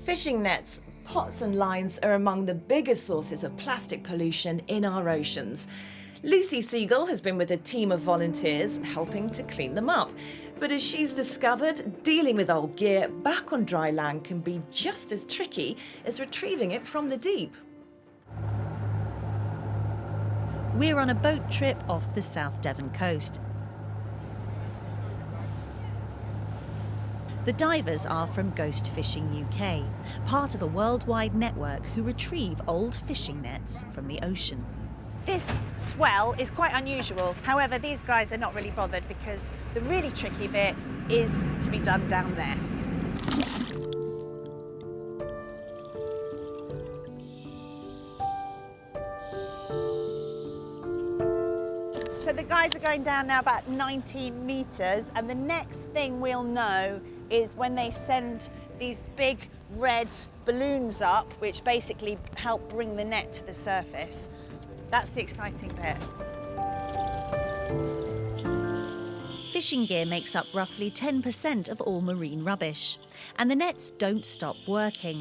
Fishing nets, pots and lines are among the biggest sources of plastic pollution in our oceans. Lucy Siegel has been with a team of volunteers helping to clean them up. But as she's discovered, dealing with old gear back on dry land can be just as tricky as retrieving it from the deep. We're on a boat trip off the South Devon coast. The divers are from Ghost Fishing UK, part of a worldwide network who retrieve old fishing nets from the ocean. This swell is quite unusual. However, these guys are not really bothered because the really tricky bit is to be done down there. So the guys are going down now about 19 metres, and the next thing we'll know is when they send these big red balloons up, which basically help bring the net to the surface. That's the exciting bit. Fishing gear makes up roughly 10% of all marine rubbish, and the nets don't stop working.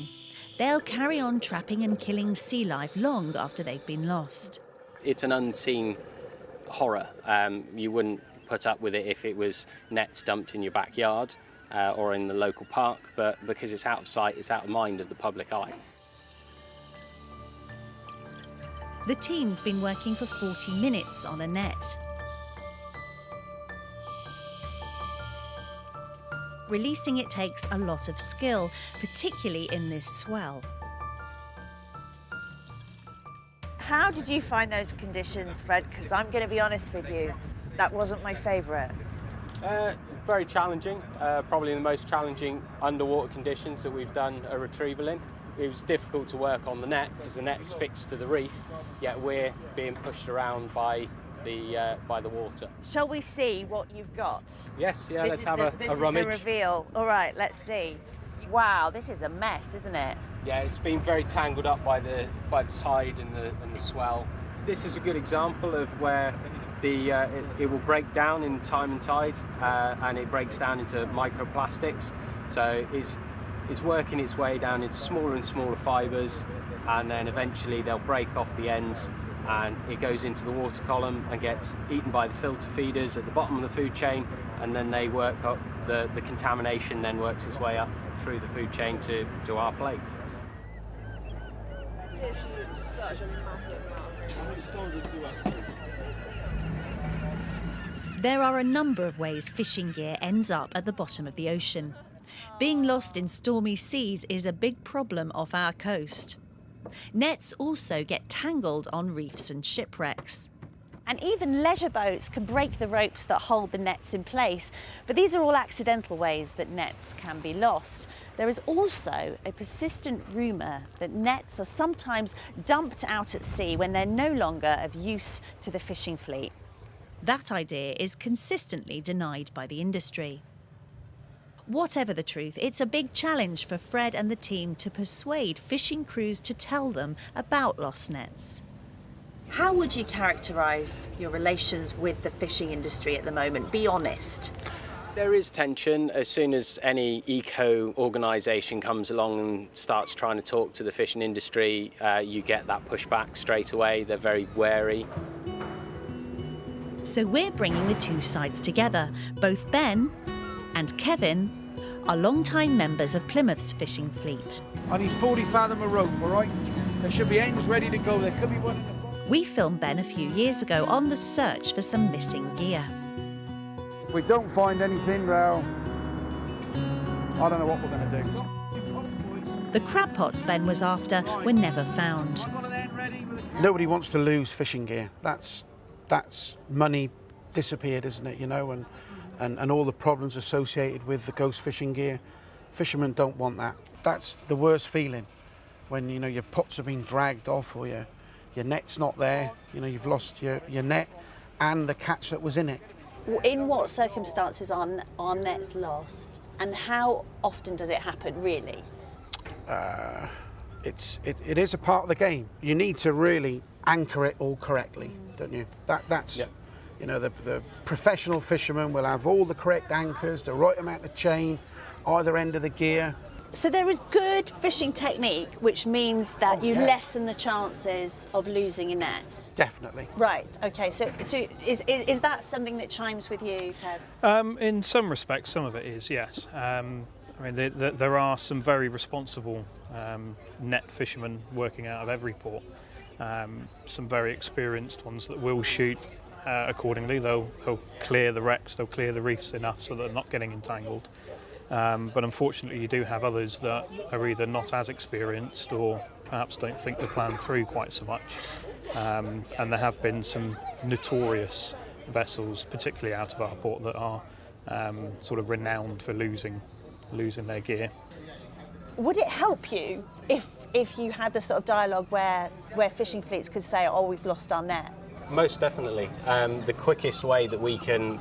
They'll carry on trapping and killing sea life long after they've been lost. It's an unseen horror. You wouldn't put up with it if it was nets dumped in your backyard or in the local park, but because it's out of sight, it's out of mind of the public eye. The team's been working for 40 minutes on a net. Releasing it takes a lot of skill, particularly in this swell. How did you find those conditions, Fred? Because I'm going to be honest with you, that wasn't my favourite. Very challenging, probably the most challenging underwater conditions that we've done a retrieval in. It was difficult to work on the net because the net's fixed to the reef, yet we're being pushed around by the water. Shall we see what you've got? Yes, yeah, let's have a rummage. This is the reveal. All right, let's see. Wow, this is a mess, isn't it? Yeah, it's been very tangled up by the tide and the swell. This is a good example of where it will break down in time and tide, and it breaks down into microplastics. So it's working its way down into smaller and smaller fibres, and then eventually they'll break off the ends, and it goes into the water column and gets eaten by the filter feeders at the bottom of the food chain, and then they work up the contamination, then works its way up through the food chain to our plate. There are a number of ways fishing gear ends up at the bottom of the ocean. Being lost in stormy seas is a big problem off our coast. Nets also get tangled on reefs and shipwrecks. And even leisure boats can break the ropes that hold the nets in place. But these are all accidental ways that nets can be lost. There is also a persistent rumour that nets are sometimes dumped out at sea when they're no longer of use to the fishing fleet. That idea is consistently denied by the industry. Whatever the truth, it's a big challenge for Fred and the team to persuade fishing crews to tell them about lost nets. How would you characterise your relations with the fishing industry at the moment? Be honest. There is tension. As soon as any eco organisation comes along and starts trying to talk to the fishing industry, you get that pushback straight away. They're very wary. So we're bringing the two sides together. Both Ben and Kevin are long-time members of Plymouth's fishing fleet. I need 40 fathom of rope, all right? There should be ends ready to go. There could be one in the boat. We filmed Ben a few years ago on the search for some missing gear. If we don't find anything, well, I don't know what we're going to do. The crab pots Ben was after were never found. Nobody wants to lose fishing gear. That's money disappeared, isn't it, you know, and all the problems associated with the ghost fishing gear. Fishermen don't want that. That's the worst feeling, when, you know, your pots have been dragged off or your net's not there, you know, you've lost your net and the catch that was in it. In what circumstances are nets lost, and how often does it happen, really? It is a part of the game. You need to really anchor it all correctly, don't you? That's, yeah. You know, the professional fisherman will have all the correct anchors, the right amount of chain, either end of the gear. So there is good fishing technique, which means that you yeah. lessen the chances of losing a net. Definitely. Right. Okay. So is that something that chimes with you, Kev? In some respects, some of it is, yes. I mean, there are some very responsible net fishermen working out of every port. Some very experienced ones that will shoot accordingly. They'll clear the wrecks, they'll clear the reefs enough so that they're not getting entangled. But unfortunately, you do have others that are either not as experienced or perhaps don't think the plan through quite so much. And there have been some notorious vessels, particularly out of our port, that are sort of renowned for losing their gear. Would it help you if you had the sort of dialogue where fishing fleets could say, "Oh, we've lost our net"? Most definitely. The quickest way that we can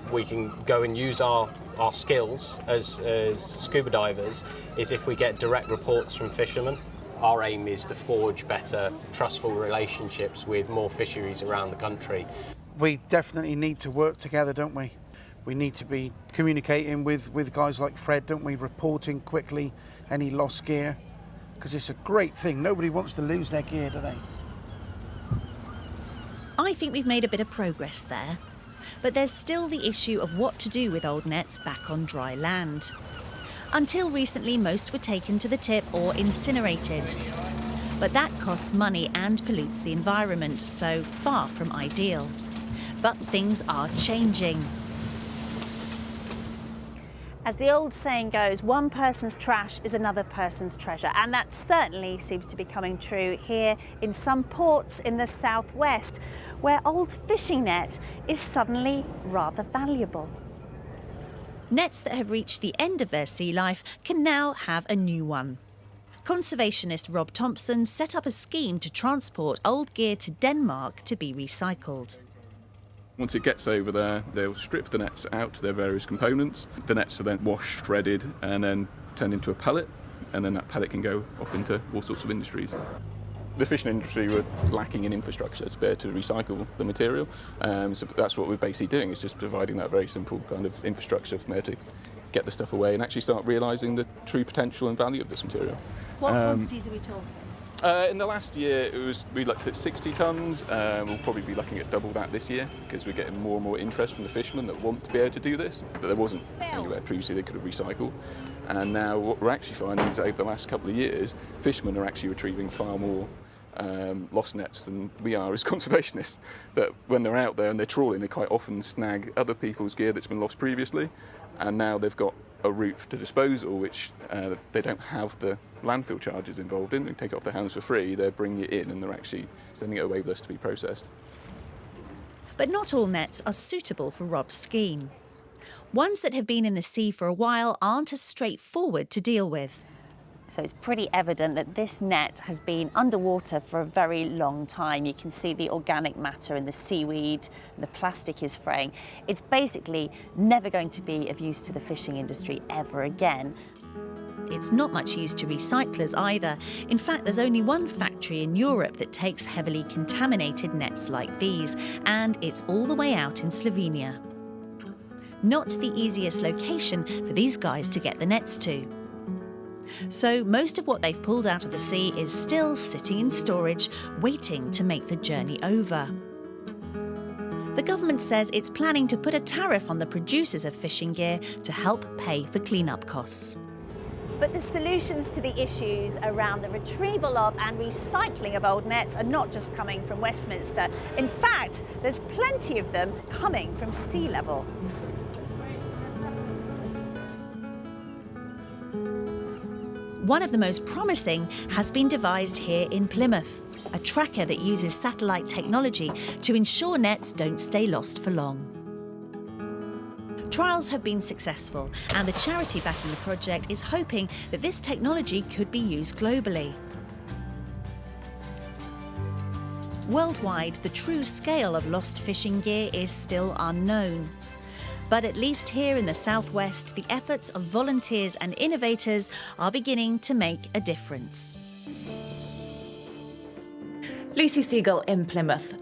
go and use our skills as scuba divers is if we get direct reports from fishermen. Our aim is to forge better, trustful relationships with more fisheries around the country. We definitely need to work together, don't we? We need to be communicating with guys like Fred, don't we? Reporting quickly any lost gear, because it's a great thing. Nobody wants to lose their gear, do they? I think we've made a bit of progress there. But there's still the issue of what to do with old nets back on dry land. Until recently, most were taken to the tip or incinerated. But that costs money and pollutes the environment, so far from ideal. But things are changing. As the old saying goes, one person's trash is another person's treasure. And that certainly seems to be coming true here in some ports in the southwest, where old fishing net is suddenly rather valuable. Nets that have reached the end of their sea life can now have a new one. Conservationist Rob Thompson set up a scheme to transport old gear to Denmark to be recycled. Once it gets over there, they'll strip the nets out to their various components. The nets are then washed, shredded, and then turned into a pellet, and then that pellet can go off into all sorts of industries. The fishing industry were lacking in infrastructure to be able to recycle the material, so that's what we're basically doing, is just providing that very simple kind of infrastructure for them to get the stuff away and actually start realising the true potential and value of this material. What quantities are we talking? In the last year, we looked at 60 tonnes. We'll probably be looking at double that this year because we're getting more and more interest from the fishermen that want to be able to do this. That there wasn't anywhere previously they could have recycled. And now what we're actually finding is over the last couple of years, fishermen are actually retrieving far more lost nets than we are as conservationists. That when they're out there and they're trawling, they quite often snag other people's gear that's been lost previously. And now they've got a route to disposal, which they don't have the landfill charges involved in. They take it off their hands for free, they're bringing it in and they're actually sending it away with us to be processed. But not all nets are suitable for Rob's scheme. Ones that have been in the sea for a while aren't as straightforward to deal with. So it's pretty evident that this net has been underwater for a very long time. You can see the organic matter and the seaweed, the plastic is fraying. It's basically never going to be of use to the fishing industry ever again. It's not much use to recyclers either. In fact, there's only one factory in Europe that takes heavily contaminated nets like these, and it's all the way out in Slovenia. Not the easiest location for these guys to get the nets to. So most of what they've pulled out of the sea is still sitting in storage, waiting to make the journey over. The government says it's planning to put a tariff on the producers of fishing gear to help pay for clean-up costs. But the solutions to the issues around the retrieval of and recycling of old nets are not just coming from Westminster. In fact, there's plenty of them coming from sea level. One of the most promising has been devised here in Plymouth, a tracker that uses satellite technology to ensure nets don't stay lost for long. Trials have been successful, and the charity backing the project is hoping that this technology could be used globally. Worldwide, the true scale of lost fishing gear is still unknown. But at least here in the southwest, the efforts of volunteers and innovators are beginning to make a difference. Lucy Seagull in Plymouth.